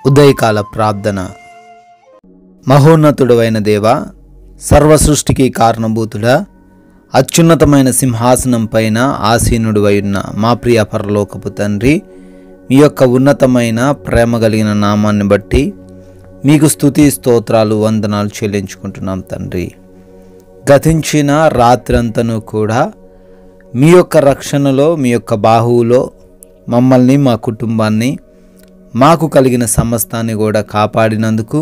ఉదయకాల ప్రార్థన. మహోన్నతుడైన దేవా, సర్వసృష్టికి కారణభూతుడా, అత్యున్నతమైన సింహాసనం పైన ఆసీనుడువై ఉన్న మా ప్రియ పరలోకపు తండ్రి, మీ యొక్క ఉన్నతమైన ప్రేమ కలిగిన నామాన్ని బట్టి మీకు స్తుతి స్తోత్రాలు వందనాలు చెల్లించుకుంటున్నాం తండ్రి. గతించిన రాత్రంతను కూడా మీ యొక్క రక్షణలో, మీ యొక్క బాహువులో మమ్మల్ని, మా కుటుంబాన్ని, మాకు కలిగిన సమస్తాన్ని కూడా కాపాడినందుకు,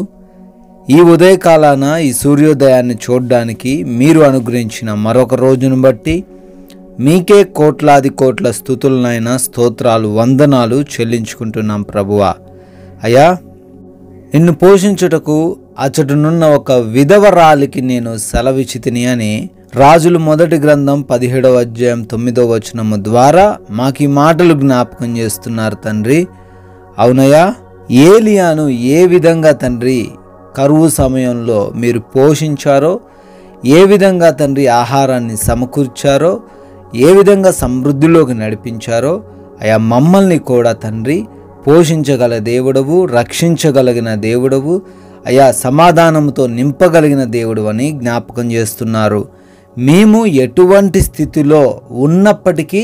ఈ ఉదయకాలాన ఈ సూర్యోదయాన్ని చూడడానికి మీరు అనుగ్రహించిన మరొక రోజును బట్టి మీకే కోట్లాది కోట్ల స్తుతులనైనా, స్తోత్రాలు, వందనాలు చెల్లించుకుంటున్నాం ప్రభువా. అయ్యా, నిన్ను పోషించుటకు అచటనున్న ఒక విధవరాలికి నేను సెలవిచ్చితిని అని రాజులు మొదటి గ్రంథం 17వ అధ్యాయం 9వ వచనము ద్వారా మాకు ఈ మాటలు జ్ఞాపకం చేస్తున్నారు తండ్రి. అవునయ్యా, ఏలియాను ఏ విధంగా తండ్రి కరువు సమయంలో మీరు పోషించారో, ఏ విధంగా తండ్రి ఆహారాన్ని సమకూర్చారో, ఏ విధంగా సమృద్ధిలోకి నడిపించారో, అయా మమ్మల్ని కూడా తండ్రి పోషించగల దేవుడవు, రక్షించగలిగిన దేవుడవు, అయా సమాధానంతో నింపగలిగిన దేవుడు అని జ్ఞాపకం చేస్తున్నారు. మేము ఎటువంటి స్థితిలో ఉన్నప్పటికీ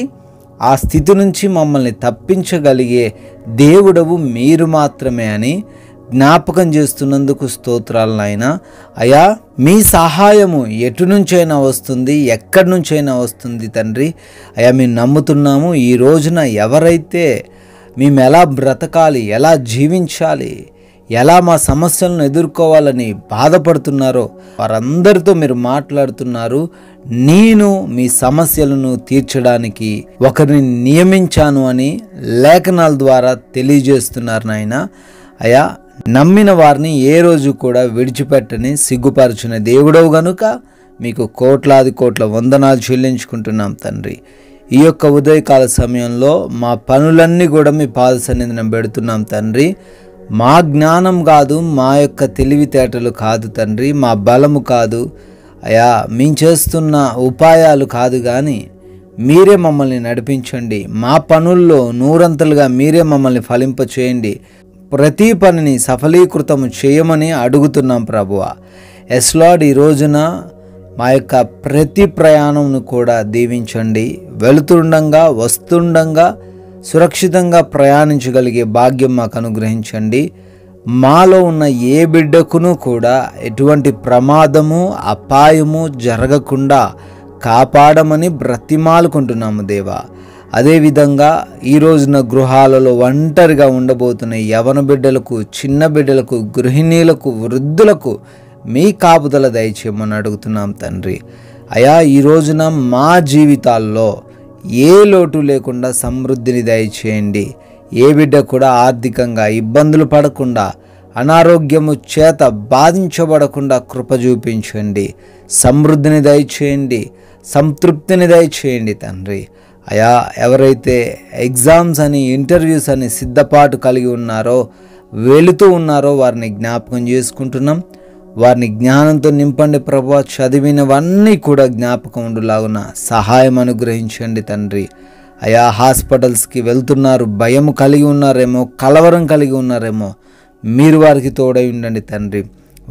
ఆ స్థితి నుంచి మమ్మల్ని తప్పించగలిగే దేవుడవు మీరు మాత్రమే అని జ్ఞాపకం చేస్తున్నందుకు స్తోత్రాలు నాయనా. అయా, మీ సహాయము ఎటు నుంచైనా వస్తుంది, ఎక్కడి నుంచైనా వస్తుంది తండ్రి. అయా, మేము నమ్ముతున్నాము. ఈ రోజున ఎవరైతే మేము ఎలా బ్రతకాలి, ఎలా జీవించాలి, ఎలా మా సమస్యలను ఎదుర్కోవాలని బాధపడుతున్నారో వారందరితో మీరు మాట్లాడుతున్నారు. నేను మీ సమస్యలను తీర్చడానికి ఒకరిని నియమించాను అని లేఖనాల ద్వారా తెలియజేస్తున్నారు నాయన. అయా, నమ్మిన వారిని ఏ రోజు కూడా విడిచిపెట్టని సిగ్గుపరచిన దేవుడవు గనుక మీకు కోట్లాది కోట్ల వందనాలు చెల్లించుకుంటున్నాం తండ్రి. ఈ యొక్క ఉదయకాల సమయంలో మా పనులన్నీ కూడా మీ పాద సన్నిధిని పెడుతున్నాం తండ్రి. మా జ్ఞానం కాదు, మా యొక్క తెలివితేటలు కాదు తండ్రి, మా బలము కాదు అయా, మేము చేస్తున్న ఉపాయాలు కాదు, కానీ మీరే మమ్మల్ని నడిపించండి. మా పనుల్లో నూరంతలుగా మీరే మమ్మల్ని ఫలింపచేయండి. ప్రతి పనిని సఫలీకృతము చేయమని అడుగుతున్నాం ప్రభువా. ఎస్ లార్డ్, ఈ రోజున మా యొక్క ప్రతి ప్రయాణంను కూడా దీవించండి. వెళుతుండగా వస్తుండగా సురక్షితంగా ప్రయాణించగలిగే భాగ్యం మాకు అనుగ్రహించండి. మాలో ఉన్న ఏ బిడ్డకును కూడా ఎటువంటి ప్రమాదము, అపాయము జరగకుండా కాపాడమని బ్రతిమాలుకుంటున్నాము దేవా. అదేవిధంగా ఈ రోజున గృహాలలో ఒంటరిగా ఉండబోతున్న యవన బిడ్డలకు, చిన్న బిడ్డలకు, గృహిణీలకు, వృద్ధులకు మీ కాపుదల దయచేయమని అడుగుతున్నాం తండ్రి. అయా, ఈ రోజున మా జీవితాల్లో ఏ లోటు లేకుండా సమృద్ధిని దయచేయండి. ఏ బిడ్డ కూడా ఆర్థికంగా ఇబ్బందులు పడకుండా, అనారోగ్యము చేత బాధించబడకుండా కృప చూపించండి. సమృద్ధిని దయచేయండి, సంతృప్తిని దయచేయండి తండ్రి. అయా, ఎవరైతే ఎగ్జామ్స్ అని, ఇంటర్వ్యూస్ అని సిద్ధపాటు కలిగి ఉన్నారో, వెళుతూ ఉన్నారో వారిని జ్ఞాపకం చేసుకుంటున్నాం. వారిని జ్ఞానంతో నింపండి ప్రభువా. చదివినవన్నీ కూడా జ్ఞాపకం ఉండులాగున సహాయం అనుగ్రహించండి తండ్రి. అయా, హాస్పిటల్స్కి వెళ్తున్నారు, భయం కలిగి ఉన్నారేమో, కలవరం కలిగి ఉన్నారేమో, మీరు వారికి తోడై ఉండండి తండ్రి.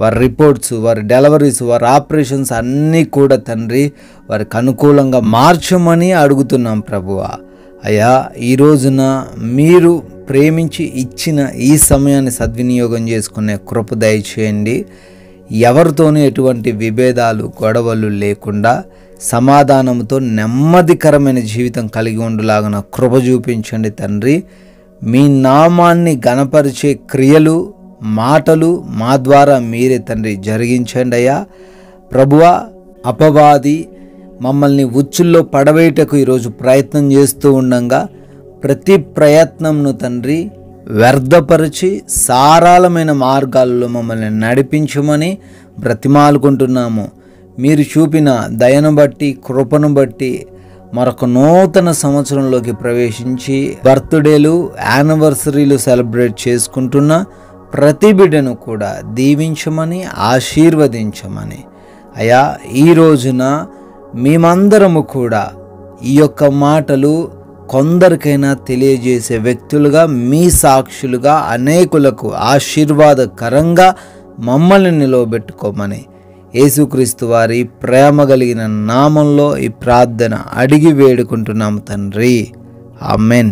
వారి రిపోర్ట్స్, వారి డెలివరీస్, వారి ఆపరేషన్స్ అన్నీ కూడా తండ్రి వారికి అనుకూలంగా మార్చమని అడుగుతున్నాం ప్రభువా. అయా, ఈ రోజున మీరు ప్రేమించి ఇచ్చిన ఈ సమయాన్ని సద్వినియోగం చేసుకునే కృప దయచేయండి. ఎవరితోనూ ఎటువంటి విభేదాలు, గొడవలు లేకుండా సమాధానంతో నెమ్మదికరమైన జీవితం కలిగి ఉండులాగున కృప చూపించండి తండ్రి. మీ నామాన్ని గణపరిచే క్రియలు, మాటలు మా ద్వారా మీరే తండ్రి జరిగించండి అయ్యా. ప్రభువా, అపవాది మమ్మల్ని ఉచ్చుల్లో పడవేయటకు ఈరోజు ప్రయత్నం చేస్తూ ఉండగా ప్రతి ప్రయత్నంను తండ్రి వ్యర్థపరిచి సారాళమైన మార్గాల్లో మమ్మల్ని నడిపించమని బ్రతిమాలుకుంటున్నాము. మీరు చూపిన దయను బట్టి, కృపను బట్టి మరొక నూతన సంవత్సరంలోకి ప్రవేశించి బర్త్డేలు, యానివర్సరీలు సెలబ్రేట్ చేసుకుంటున్న ప్రతి బిడ్డను కూడా దీవించమని, ఆశీర్వదించమని అయా, ఈ రోజున మేమందరము కూడా ఈ యొక్క మాటలు కొందరికైనా తెలియజేసే వ్యక్తులుగా, మీ సాక్షులుగా అనేకులకు ఆశీర్వాదకరంగా మమ్మల్ని నిలవబెట్టుకోమని యేసుక్రీస్తు వారి ప్రేమ కలిగిన నామంలో ఈ ప్రార్థన అడిగి వేడుకుంటున్నాము తండ్రి. ఆమెన్.